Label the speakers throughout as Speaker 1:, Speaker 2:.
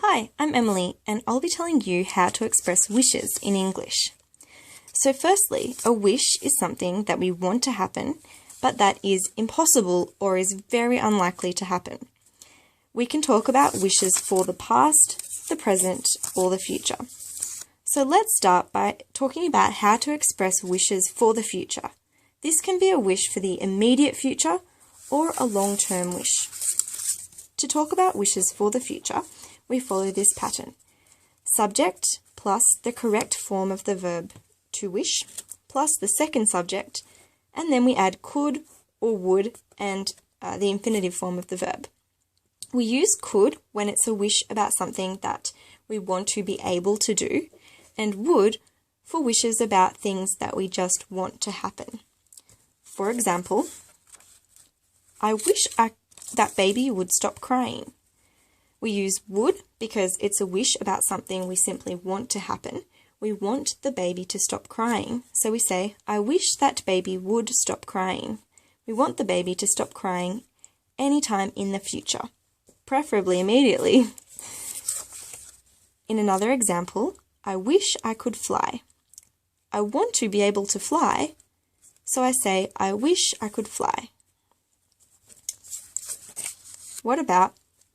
Speaker 1: Hi, I'm Emily, and I'll be telling you how to express wishes in English. So firstly, a wish is something that we want to happen, but that is impossible or is very unlikely to happen. We can talk about wishes for the past, the present, or the future. So let's start by talking about how to express wishes for the future. This can be a wish for the immediate future or a long-term wish. To talk about wishes for the future, we follow this pattern. Subject plus the correct form of the verb to wish plus the second subject, and then we add could or would and the infinitive form of the verb. We use could when it's a wish about something that we want to be able to do, and would for wishes about things that we just want to happen. For example, I wish that baby would stop crying. We use would because it's a wish about something we simply want to happen. We want the baby to stop crying, so we say, I wish that baby would stop crying. We want the baby to stop crying anytime in the future, preferably immediately. In another example, I wish I could fly. I want to be able to fly, so I say, I wish I could fly. What about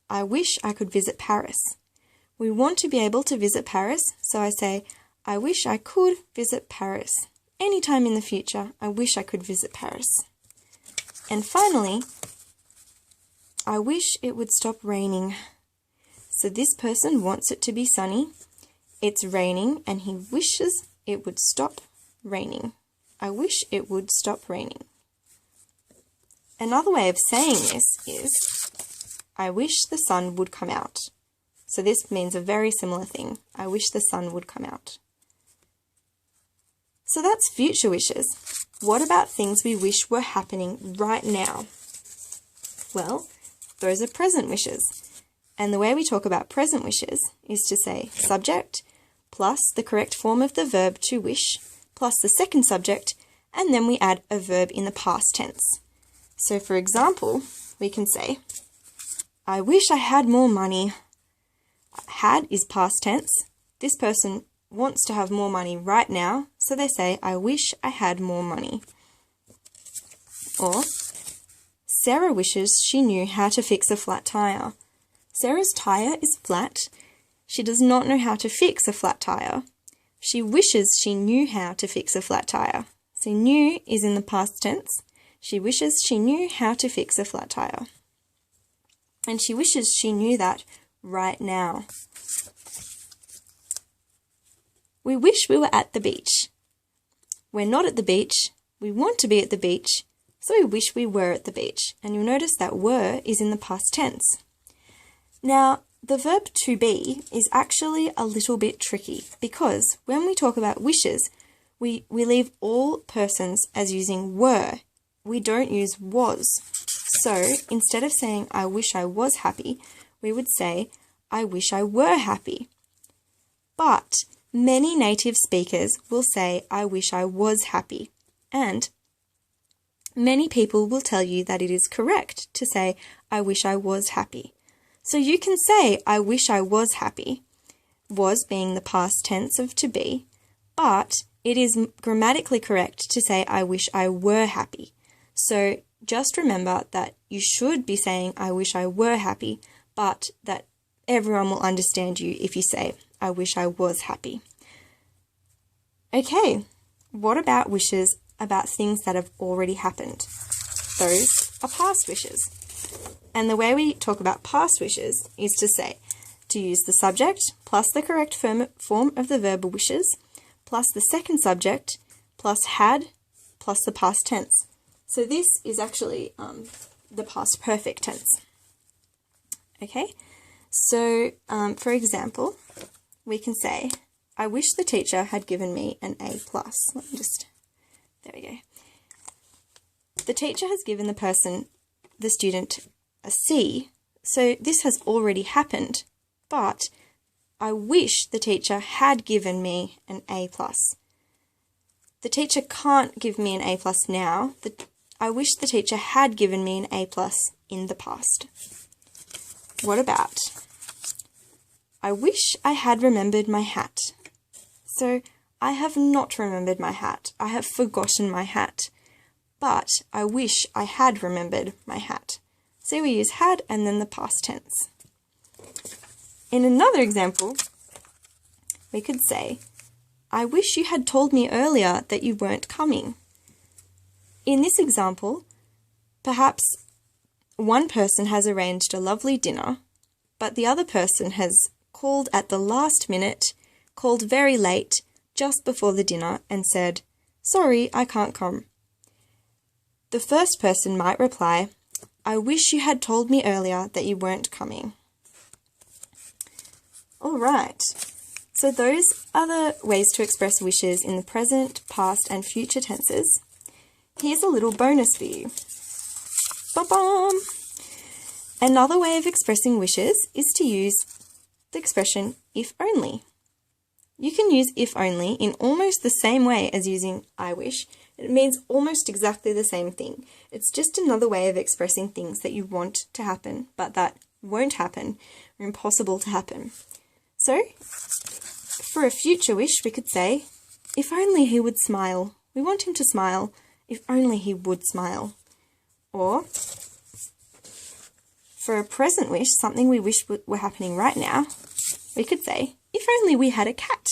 Speaker 1: I wish I could visit Paris? We want to be able to visit Paris, so I say, I wish I could visit Paris. Anytime in the future, I wish I could visit Paris. And finally, I wish it would stop raining. So this person wants it to be sunny. It's raining and he wishes it would stop raining. I wish it would stop raining. Another way of saying this is, I wish the sun would come out. So this means a very similar thing. I wish the sun would come out. So that's future wishes. What about things we wish were happening right now? Well, those are present wishes. And the way we talk about present wishes is to say subject plus the correct form of the verb to wish plus the second subject, and then we add a verb in the past tense. So for example, we can say, I wish I had more money. Had is past tense. This person wants to have more money right now, so they say, I wish I had more money. Or, Sarah wishes she knew how to fix a flat tire. Sarah's tire is flat. She does not know how to fix a flat tire. She wishes she knew how to fix a flat tire. So knew is in the past tense. She wishes she knew how to fix a flat tire. And she wishes she knew that right now. We wish we were at the beach. We're not at the beach. We want to be at the beach, so we wish we were at the beach. And you'll notice that were is in the past tense. Now, the verb to be is actually a little bit tricky because when we talk about wishes, we leave all persons as using were. We don't use was. So instead of saying, I wish I was happy, we would say, I wish I were happy. But many native speakers will say, I wish I was happy. And many people will tell you that it is correct to say, I wish I was happy. So you can say, I wish I was happy, was being the past tense of to be, but it is grammatically correct to say, I wish I were happy. So just remember that you should be saying, I wish I were happy, but that everyone will understand you if you say, I wish I was happy. Okay, what about wishes about things that have already happened? Those are past wishes. And the way we talk about past wishes is to say, to use the subject plus the correct form of the verb wishes, plus the second subject, plus had, plus the past tense. So this is actually the past perfect tense. Okay, so for example, we can say, I wish the teacher had given me an A+. Let me just, there we go. The teacher has given the student a C, so this has already happened, but I wish the teacher had given me an A+. The teacher can't give me an A+ now. I wish the teacher had given me an A+ in the past. What about, I wish I had remembered my hat. So I have not remembered my hat. I have forgotten my hat. But I wish I had remembered my hat. So we use had and then the past tense. In another example, we could say, I wish you had told me earlier that you weren't coming. In this example, perhaps one person has arranged a lovely dinner, but the other person has called at the last minute, called very late, just before the dinner, and said, sorry, I can't come. The first person might reply, I wish you had told me earlier that you weren't coming. All right, so those are the ways to express wishes in the present, past, and future tenses. Here's a little bonus for you. Ba-bam! Another way of expressing wishes is to use the expression if only. You can use if only in almost the same way as using I wish. It means almost exactly the same thing. It's just another way of expressing things that you want to happen, but that won't happen, or impossible to happen. So, for a future wish, we could say, if only he would smile. We want him to smile. If only he would smile. Or, for a present wish, something we wish were happening right now, we could say, if only we had a cat.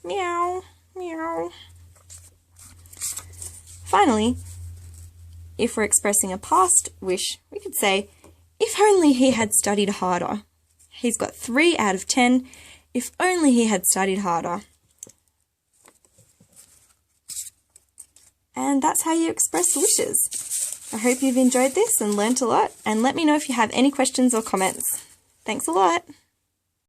Speaker 1: Meow, meow. Finally, if we're expressing a past wish, we could say, if only he had studied harder. He's got 3 out of 10. If only he had studied harder. And that's how you express wishes. I hope you've enjoyed this and learnt a lot, and let me know if you have any questions or comments. Thanks a lot.